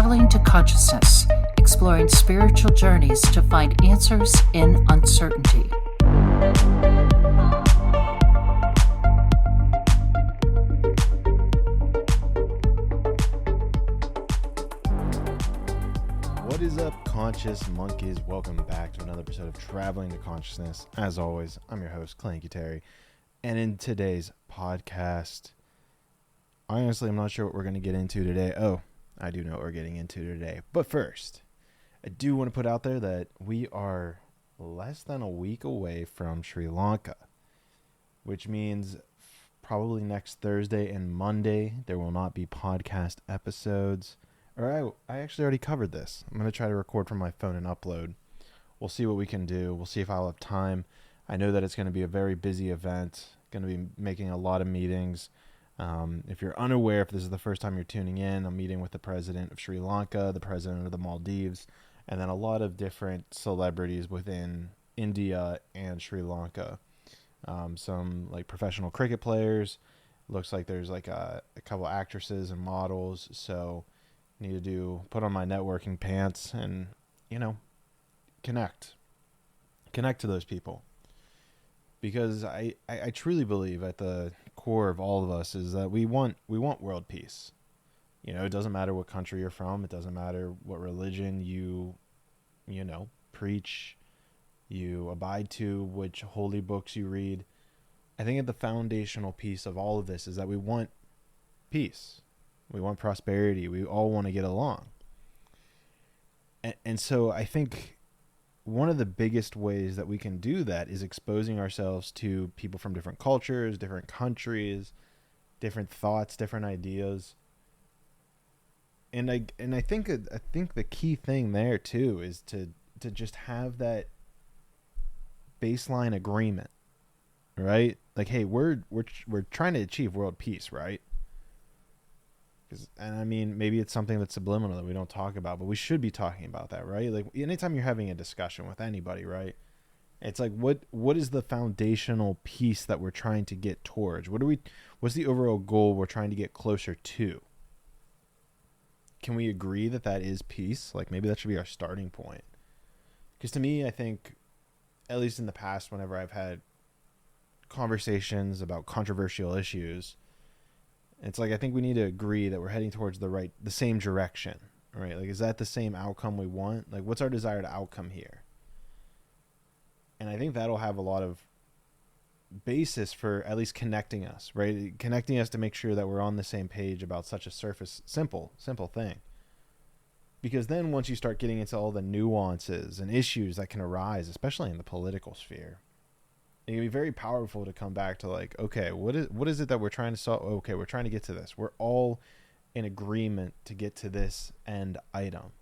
Traveling to Consciousness, exploring spiritual journeys to find answers in uncertainty. What is up, conscious monkeys? Welcome back to another episode of Traveling to Consciousness. As always, I'm your host, Clayton Cuteri. And in today's podcast, honestly, I'm not sure what we're going to get into today. Oh, I do know what we're getting into today. But first, I do want to put out there that we are less than a week away from Sri Lanka, which means probably next Thursday and Monday, there will not be podcast episodes. Or I actually already covered this. I'm going to try to record from my phone and upload. We'll see what we can do. We'll see if I'll have time. I know that it's going to be a very busy event. Going to be making a lot of meetings. If you're unaware, if this is the first time you're tuning in, I'm meeting with the president of Sri Lanka, the president of the Maldives, and then a lot of different celebrities within India and Sri Lanka. Some like professional cricket players. Looks like there's like a couple actresses and models. So need to put on my networking pants and, connect to those people. Because I truly believe at the core of all of us is that we want world peace. It doesn't matter what country you're from. It doesn't matter what religion you preach, you abide to, which holy books you read. I think the foundational piece of all of this is that we want peace. We want prosperity. We all want to get along. And so I think one of the biggest ways that we can do that is exposing ourselves to people from different cultures, different countries, different thoughts, different ideas. And I think the key thing there too is to just have that baseline agreement, right? Like, hey, we're trying to achieve world peace, right? And I mean, maybe it's something that's subliminal that we don't talk about, but we should be talking about that, right? Like anytime you're having a discussion with anybody, right? It's like, what is the foundational piece that we're trying to get towards? What's the overall goal we're trying to get closer to? Can we agree that is peace? Like maybe that should be our starting point. Because to me, I think, at least in the past, whenever I've had conversations about controversial issues, it's like I think we need to agree that we're heading towards the same direction, right? Like, is that the same outcome we want? Like, what's our desired outcome here? And I think that'll have a lot of basis for at least connecting us, right? Connecting us to make sure that we're on the same page about such a simple thing. Because then once you start getting into all the nuances and issues that can arise, especially in the political sphere, it can be very powerful to come back to like, okay, what is it that we're trying to solve? Okay, we're trying to get to this. We're all in agreement to get to this end item.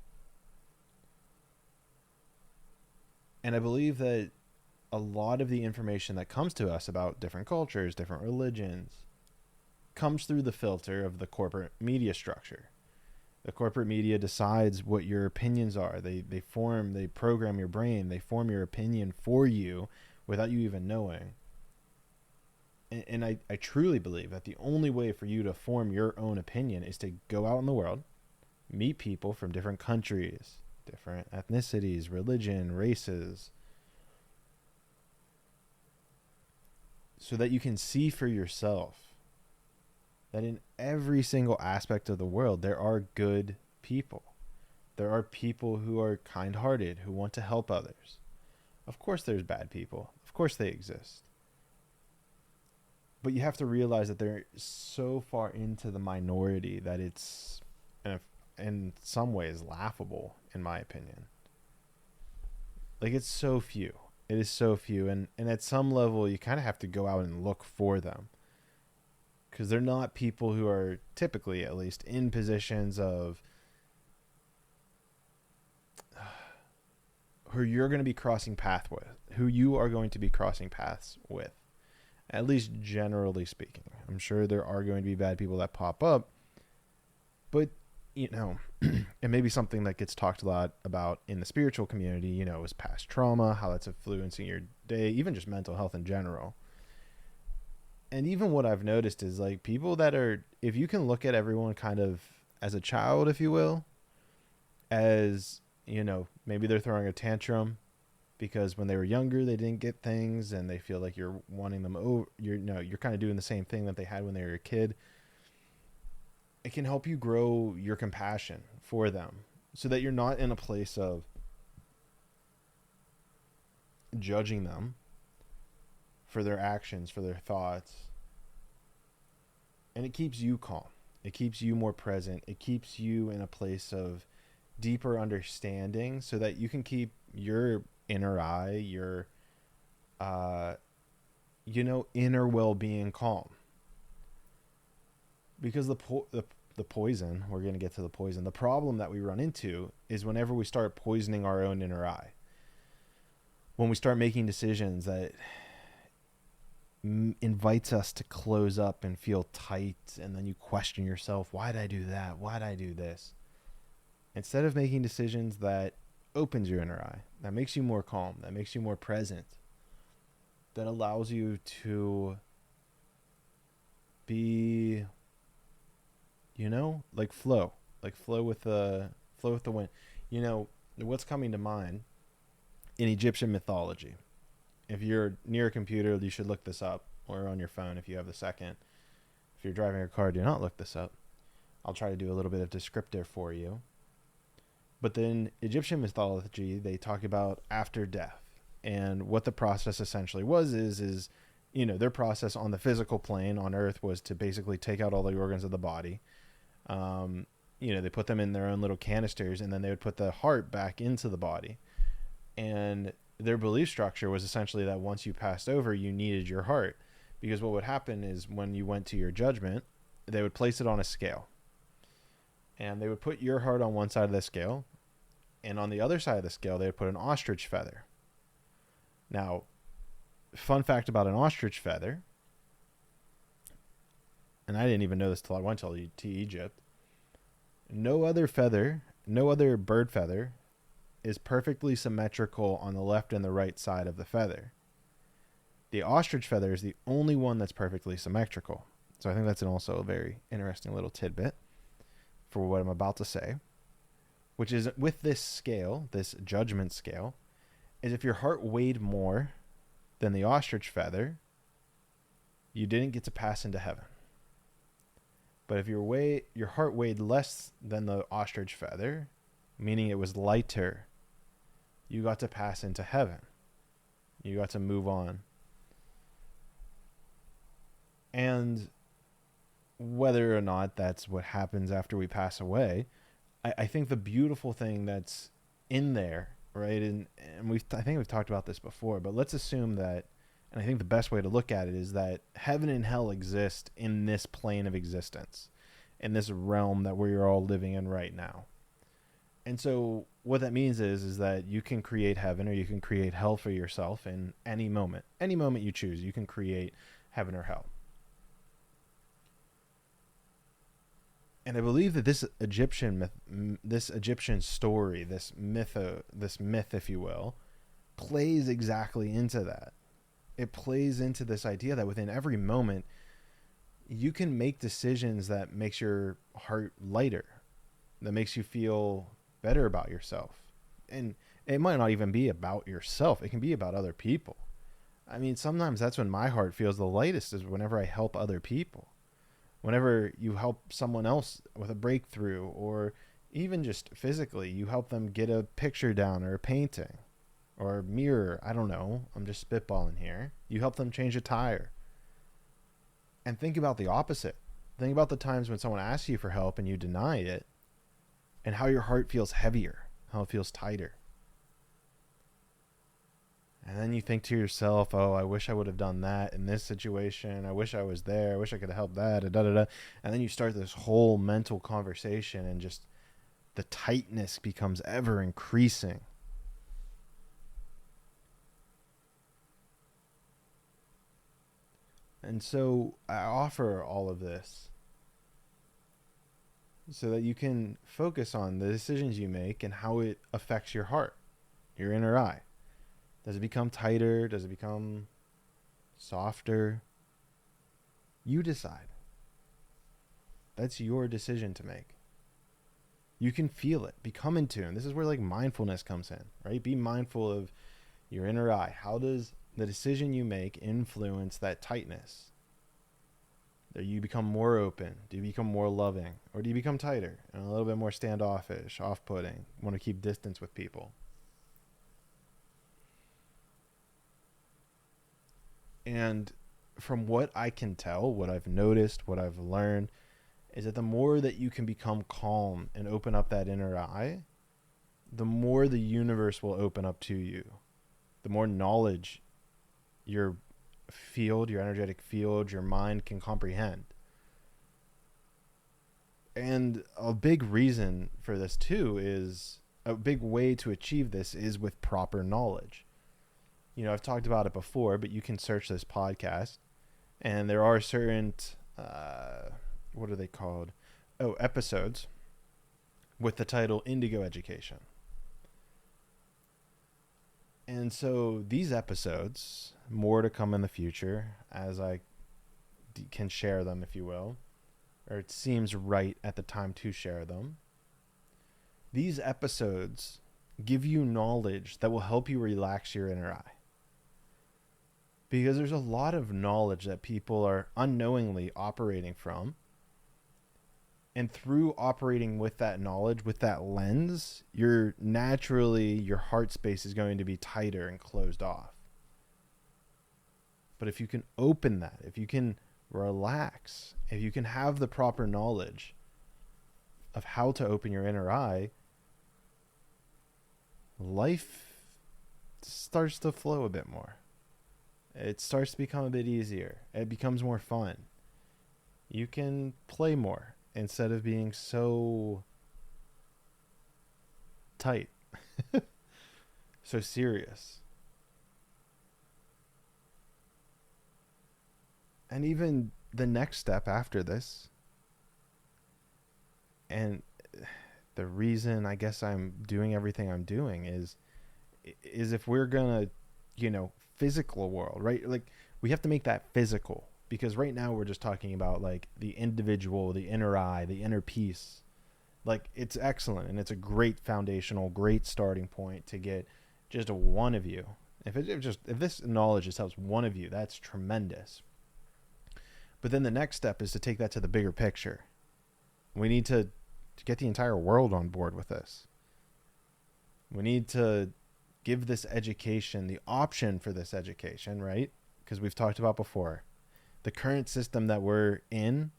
And I believe that a lot of the information that comes to us about different cultures, different religions, comes through the filter of the corporate media structure. The corporate media decides what your opinions are. They program your brain. They form your opinion for you without you even knowing. And I truly believe that the only way for you to form your own opinion is to go out in the world, meet people from different countries, different ethnicities, religion, races, so that you can see for yourself that in every single aspect of the world, there are good people. There are people who are kind-hearted, who want to help others. Of course there's bad people. Of course they exist. But you have to realize that they're so far into the minority that it's, in some ways, laughable, in my opinion. Like, it's so few. It is so few. And at some level, you kind of have to go out and look for them. Because they're not people who are typically, at least, in positions of who you're going to be crossing paths with, at least generally speaking. I'm sure there are going to be bad people that pop up, but it may be something that gets talked a lot about in the spiritual community, is past trauma, how that's influencing your day, even just mental health in general. And even what I've noticed is like people that are, if you can look at everyone kind of as a child, if you will, as, maybe they're throwing a tantrum because when they were younger they didn't get things and they feel like you're wanting them over. You're kind of doing the same thing that they had when they were a kid. It can help you grow your compassion for them so that you're not in a place of judging them for their actions, for their thoughts. And it keeps you calm. It keeps you more present. It keeps you in a place of deeper understanding so that you can keep your inner eye, your inner well-being calm. Because the poison, we're going to get to the poison. The problem that we run into is whenever we start poisoning our own inner eye. When we start making decisions that invites us to close up and feel tight, and then you question yourself, why did I do that? Why did I do this? Instead of making decisions that opens your inner eye, that makes you more calm, that makes you more present, that allows you to be, like flow with the wind. What's coming to mind in Egyptian mythology. If you're near a computer, you should look this up, or on your phone if you have the second. If you're driving a car, do not look this up. I'll try to do a little bit of descriptor for you. But then Egyptian mythology, they talk about after death. And what the process essentially is their process on the physical plane on Earth was to basically take out all the organs of the body. They put them in their own little canisters, and then they would put the heart back into the body. And their belief structure was essentially that once you passed over, you needed your heart. Because what would happen is when you went to your judgment, they would place it on a scale. And they would put your heart on one side of the scale. And on the other side of the scale, they would put an ostrich feather. Now, fun fact about an ostrich feather, and I didn't even know this till I went to Egypt. No other bird feather is perfectly symmetrical on the left and the right side of the feather. The ostrich feather is the only one that's perfectly symmetrical. So I think that's also a very interesting little tidbit for what I'm about to say, which is with this scale, this judgment scale, is if your heart weighed more than the ostrich feather, you didn't get to pass into heaven. But if your heart weighed less than the ostrich feather, meaning it was lighter, you got to pass into heaven. You got to move on. And whether or not that's what happens after we pass away, I think the beautiful thing that's in there, right? And I think we've talked about this before, but let's assume that, and I think the best way to look at it is that heaven and hell exist in this plane of existence, in this realm that we're all living in right now. And so what that means is that you can create heaven or you can create hell for yourself in any moment. Any moment you choose, you can create heaven or hell. And I believe that this Egyptian story, this myth, if you will, plays exactly into that. It plays into this idea that within every moment, you can make decisions that makes your heart lighter, that makes you feel better about yourself. And it might not even be about yourself. It can be about other people. I mean, sometimes that's when my heart feels the lightest, is whenever I help other people. Whenever you help someone else with a breakthrough, or even just physically, you help them get a picture down or a painting or a mirror. I don't know. I'm just spitballing here. You help them change a tire. And think about the opposite. Think about the times when someone asks you for help and you deny it, and how your heart feels heavier, how it feels tighter. And then you think to yourself, oh, I wish I would have done that in this situation. I wish I was there. I wish I could have helped that. And then you start this whole mental conversation, and just the tightness becomes ever increasing. And so I offer all of this so that you can focus on the decisions you make and how it affects your heart, your inner eye. Does it become tighter? Does it become softer? You decide. That's your decision to make. You can feel it. Become in tune. This is where like mindfulness comes in, right? Be mindful of your inner eye. How does the decision you make influence that tightness? Do you become more open? Do you become more loving? Or do you become tighter and a little bit more standoffish, off-putting, want to keep distance with people? And from what I can tell, what I've noticed, what I've learned, is that the more that you can become calm and open up that inner eye, the more the universe will open up to you. The more knowledge your field, your energetic field, your mind can comprehend. And a big reason for this too is, a big way to achieve this is with proper knowledge. I've talked about it before, but you can search this podcast and there are certain, what are they called? Episodes with the title Indigo Education. And so these episodes, more to come in the future as I can share them, if you will, or it seems right at the time to share them. These episodes give you knowledge that will help you relax your inner eye. Because there's a lot of knowledge that people are unknowingly operating from. And through operating with that knowledge, with that lens, your heart space is going to be tighter and closed off. But if you can open that, if you can relax, if you can have the proper knowledge of how to open your inner eye, life starts to flow a bit more. It starts to become a bit easier. It becomes more fun. You can play more instead of being so tight, so serious. And even the next step after this, and the reason I guess I'm doing everything I'm doing is if we're gonna, physical world, right? Like, we have to make that physical, because right now we're just talking about like the individual, the inner eye, the inner peace. Like, it's excellent and it's a great foundational, great starting point to get just one of you. If this knowledge just helps one of you, that's tremendous. But then the next step is to take that to the bigger picture. We need to get the entire world on board with this. We need to give this education, the option for this education, right? Because we've talked about before, the current system that we're in,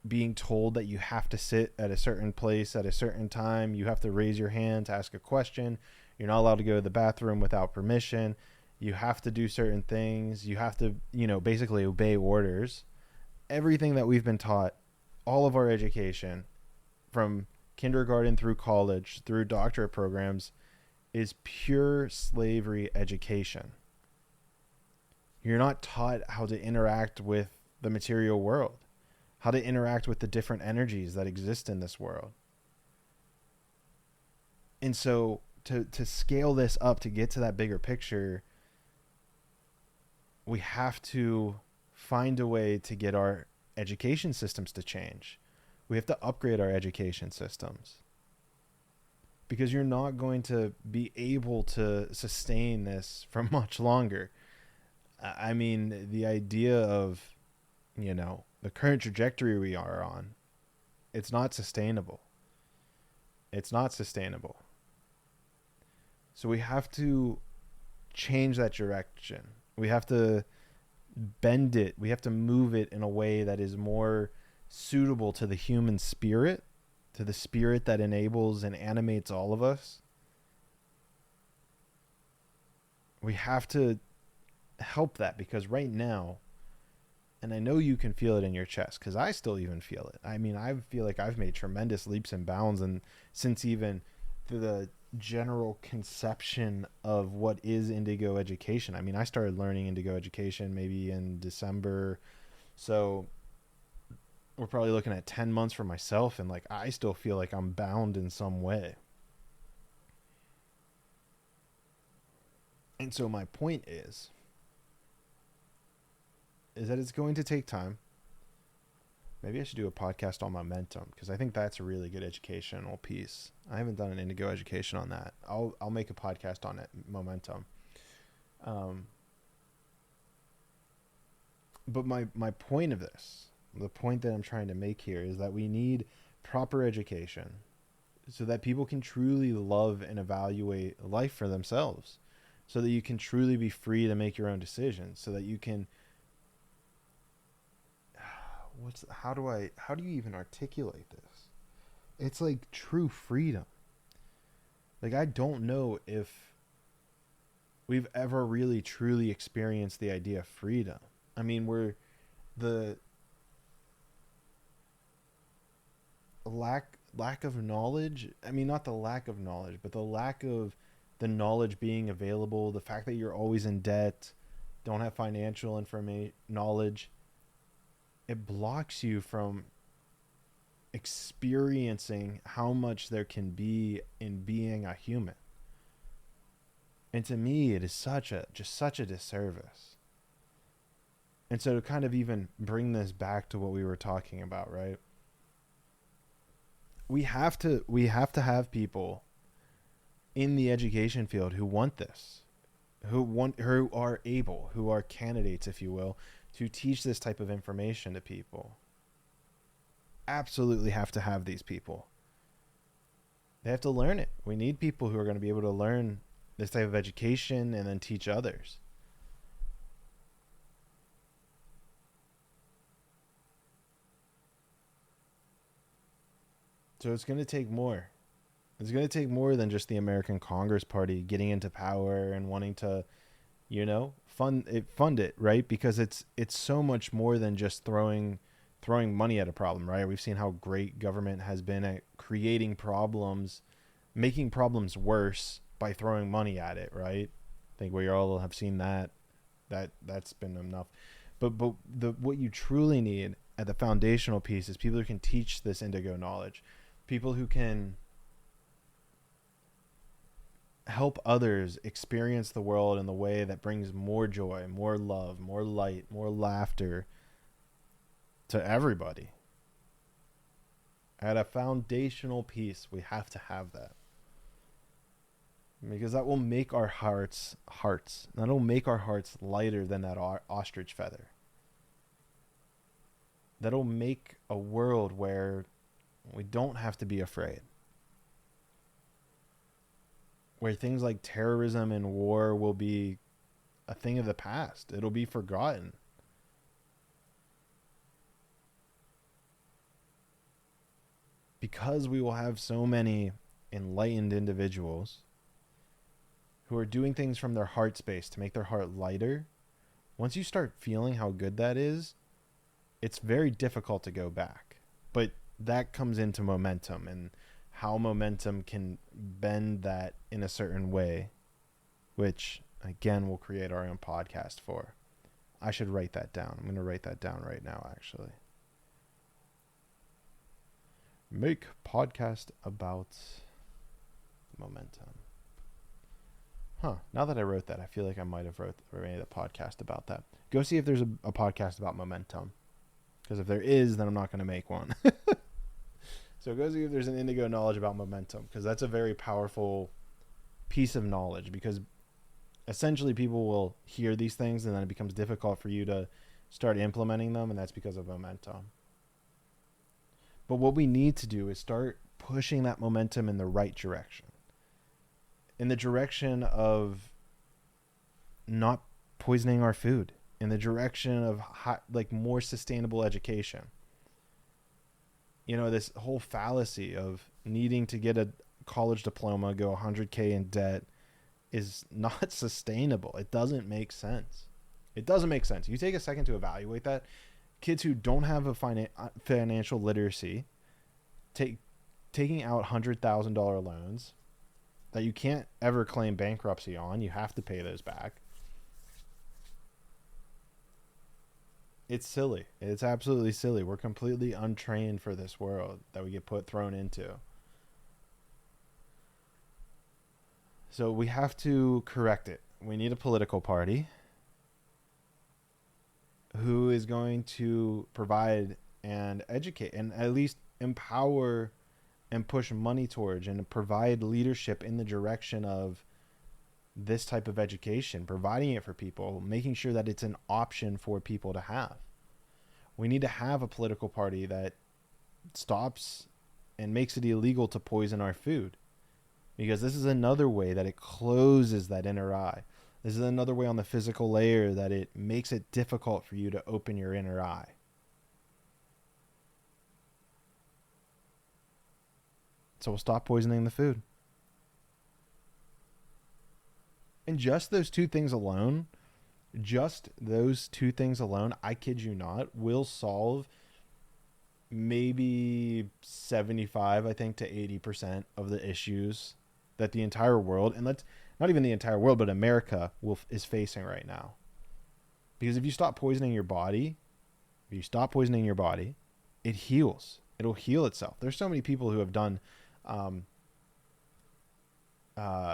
being told that you have to sit at a certain place at a certain time, you have to raise your hand to ask a question, you're not allowed to go to the bathroom without permission, you have to do certain things, you have to, basically obey orders. Everything that we've been taught, all of our education, from kindergarten through college, through doctorate programs, is pure slavery education. You're not taught how to interact with the material world, how to interact with the different energies that exist in this world. And so to scale this up, to get to that bigger picture, we have to find a way to get our education systems to change. We have to upgrade our education systems. Because you're not going to be able to sustain this for much longer. I mean, the idea of, the current trajectory we are on, it's not sustainable. It's not sustainable. So we have to change that direction. We have to bend it. We have to move it in a way that is more suitable to the human spirit, to the spirit that enables and animates all of us. We have to help that, because right now, and I know you can feel it in your chest, because I still even feel it. I mean, I feel like I've made tremendous leaps and bounds, and since even the general conception of what is indigo education. I mean, I started learning indigo education maybe in December, so we're probably looking at 10 months for myself, and like, I still feel like I'm bound in some way. And so my point is that it's going to take time. Maybe I should do a podcast on momentum, because I think that's a really good educational piece. I haven't done an indigo education on that. I'll make a podcast on it, momentum. But my point of this, the point that I'm trying to make here, is that we need proper education so that people can truly love and evaluate life for themselves, so that you can truly be free to make your own decisions, so that you can how do you even articulate this? It's like true freedom. Like, I don't know if we've ever really truly experienced the idea of freedom. I mean, we're the lack of knowledge. I mean, not the lack of knowledge, but the lack of the knowledge being available, the fact that you're always in debt, don't have financial knowledge, it blocks you from experiencing how much there can be in being a human. And to me, it is such a disservice. And so to kind of even bring this back to what we were talking about, right? We have to have people in the education field who want this, who are able, who are candidates, if you will, to teach this type of information to people. Absolutely have to have these people. They have to learn it. We need people who are going to be able to learn this type of education and then teach others. So it's going to take more. It's going to take more than just the American Congress Party getting into power and wanting to, fund it, right? Because it's so much more than just throwing money at a problem, right? We've seen how great government has been at creating problems, making problems worse by throwing money at it, right? I think we all have seen that. That's been enough. But what you truly need at the foundational piece is people who can teach this indigo knowledge, people who can help others experience the world in the way that brings more joy, more love, more light, more laughter to everybody. At a foundational piece, we have to have that. Because that will make our hearts. That'll make our hearts lighter than that ostrich feather. That'll make a world where we don't have to be afraid. Where things like terrorism and war will be a thing of the past. It'll be forgotten. Because we will have so many enlightened individuals who are doing things from their heart space to make their heart lighter. Once you start feeling how good that is, it's very difficult to go back. But that comes into momentum and how momentum can bend that in a certain way, which again we'll create our own podcast for. I should write that down. I'm going to write that down right now, actually. Make podcast about momentum. Now that I wrote that, I feel like I might have made a podcast about that. Go see if there's a podcast about momentum. Because if there is, then I'm not going to make one. So go see if there's an indigo knowledge about momentum. Because that's a very powerful piece of knowledge. Because essentially people will hear these things and then it becomes difficult for you to start implementing them. And that's because of momentum. But what we need to do is start pushing that momentum in the right direction. In the direction of not poisoning our food. In the direction of more sustainable education. This whole fallacy of needing to get a college diploma, go 100K in debt is not sustainable. It doesn't make sense. It doesn't make sense. You take a second to evaluate that. Kids who don't have a financial literacy taking out $100,000 loans that you can't ever claim bankruptcy on. You have to pay those back. It's silly. It's absolutely silly. We're completely untrained for this world that we get thrown into. So we have to correct it. We need a political party who is going to provide and educate and at least empower and push money towards and provide leadership in the direction of this type of education, providing it for people, making sure that it's an option for people to have. We need to have a political party that stops and makes it illegal to poison our food, because this is another way that it closes that inner eye. This is another way on the physical layer that it makes it difficult for you to open your inner eye. So we'll stop poisoning the food. And just those two things alone, I kid you not, will solve maybe 75, I think, to 80% of the issues that the entire world, and let's not even the entire world, but America is facing right now. Because if you stop poisoning your body, it heals. It'll heal itself. There's so many people who have done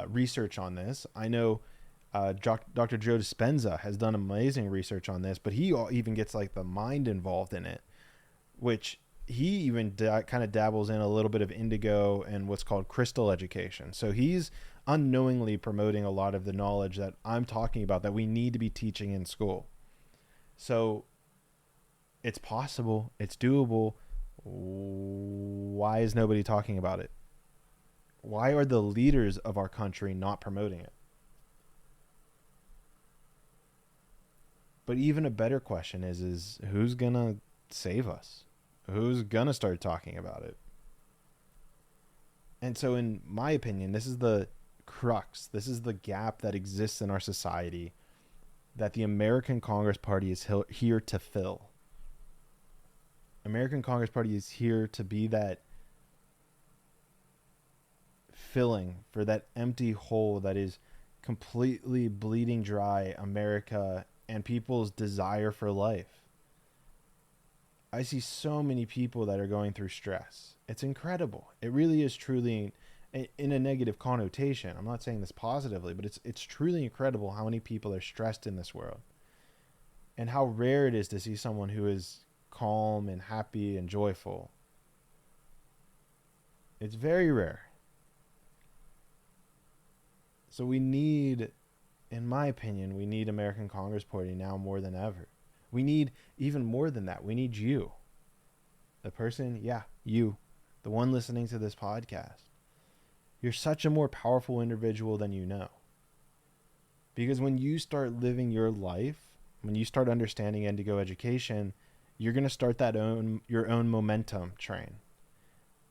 research on this. I know Dr. Joe Dispenza has done amazing research on this, but he even gets like the mind involved in it, which he even kind of dabbles in a little bit of indigo and what's called crystal education. So he's unknowingly promoting a lot of the knowledge that I'm talking about that we need to be teaching in school. So it's possible, it's doable. Why is nobody talking about it? Why are the leaders of our country not promoting it? But even a better question is who's going to save us? Who's going to start talking about it? And so in my opinion, this is the crux. This is the gap that exists in our society that the American Congress Party is here to fill. American Congress Party is here to be that filling for that empty hole that is completely bleeding dry America and people's desire for life. I see so many people that are going through stress. It's incredible. It really is truly, in a negative connotation, I'm not saying this positively, but it's truly incredible how many people are stressed in this world. And how rare it is to see someone who is calm and happy and joyful. It's very rare. So we need, in my opinion, we need American Congress Party now more than ever. We need even more than that. We need you. The person, you, the one listening to this podcast. You're such a more powerful individual than you know. Because when you start living your life, when you start understanding indigo education, you're going to start your own momentum train.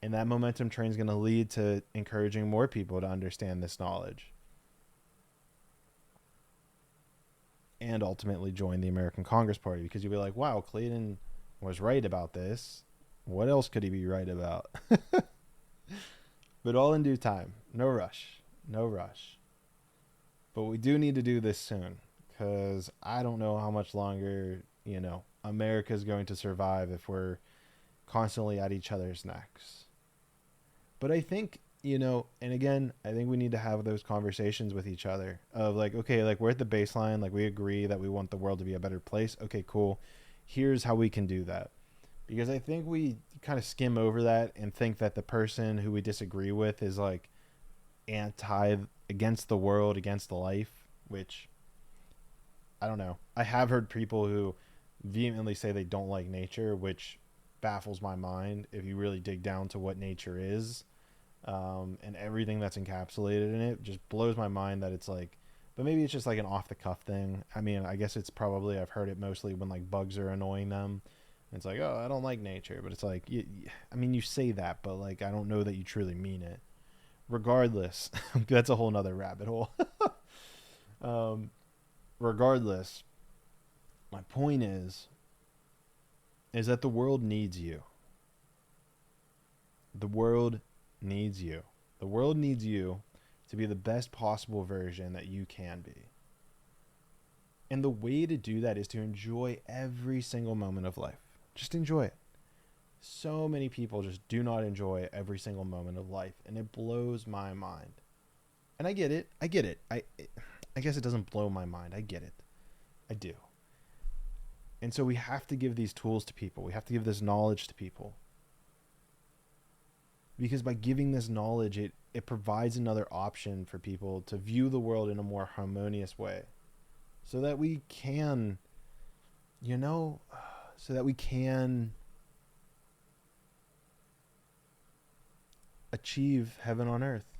And that momentum train is going to lead to encouraging more people to understand this knowledge. And ultimately join the American Congress Party, because you'll be like, wow, Clayton was right about this. What else could he be right about? But all in due time. No rush. But we do need to do this soon, because I don't know how much longer, America's going to survive if we're constantly at each other's necks. But I think, and again, I think we need to have those conversations with each other of like, okay, like we're at the baseline, like we agree that we want the world to be a better place. Okay, cool. Here's how we can do that. Because I think we kind of skim over that and think that the person who we disagree with is like against the world, against the life, which I don't know. I have heard people who vehemently say they don't like nature, which baffles my mind if you really dig down to what nature is. And everything that's encapsulated in it just blows my mind that it's like, but maybe it's just like an off the cuff thing. I mean, I guess it's probably, I've heard it mostly when like bugs are annoying them. It's like, oh, I don't like nature, but it's like, you say that, but like, I don't know that you truly mean it. Regardless, that's a whole nother rabbit hole. Regardless, my point is that the world needs you. The world needs you. The world needs you to be the best possible version that you can be. And the way to do that is to enjoy every single moment of life. Just enjoy it. So many people just do not enjoy every single moment of life, and it blows my mind. And I get it. I guess it doesn't blow my mind. I get it. I do. And so we have to give these tools to people. We have to give this knowledge to people. Because by giving this knowledge, it provides another option for people to view the world in a more harmonious way. So that we can, achieve heaven on earth.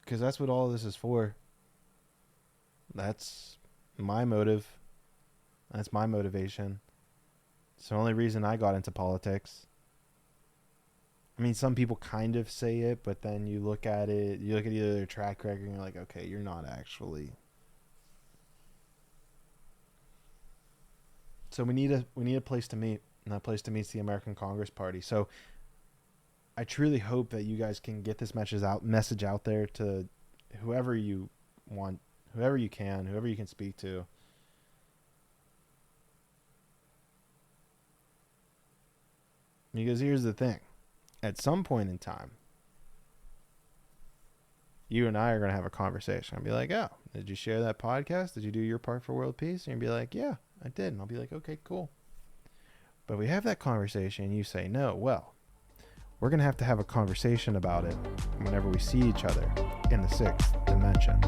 Because that's what all this is for. That's my motive. That's my motivation. It's the only reason I got into politics. I mean, some people kind of say it, but then you look at either their track record and you're like, okay, you're not actually. So we need a place to meet, and that place to meet is the American Congress Party. So I truly hope that you guys can get this message out there to whoever you want, whoever you can speak to. Because here's the thing. At some point in time, you and I are going to have a conversation. I'll be like, oh, did you share that podcast? Did you do your part for world peace? And you'll be like, yeah, I did. And I'll be like, okay, cool. But we have that conversation and you say no. Well, we're going to have a conversation about it whenever we see each other in the 6th dimension.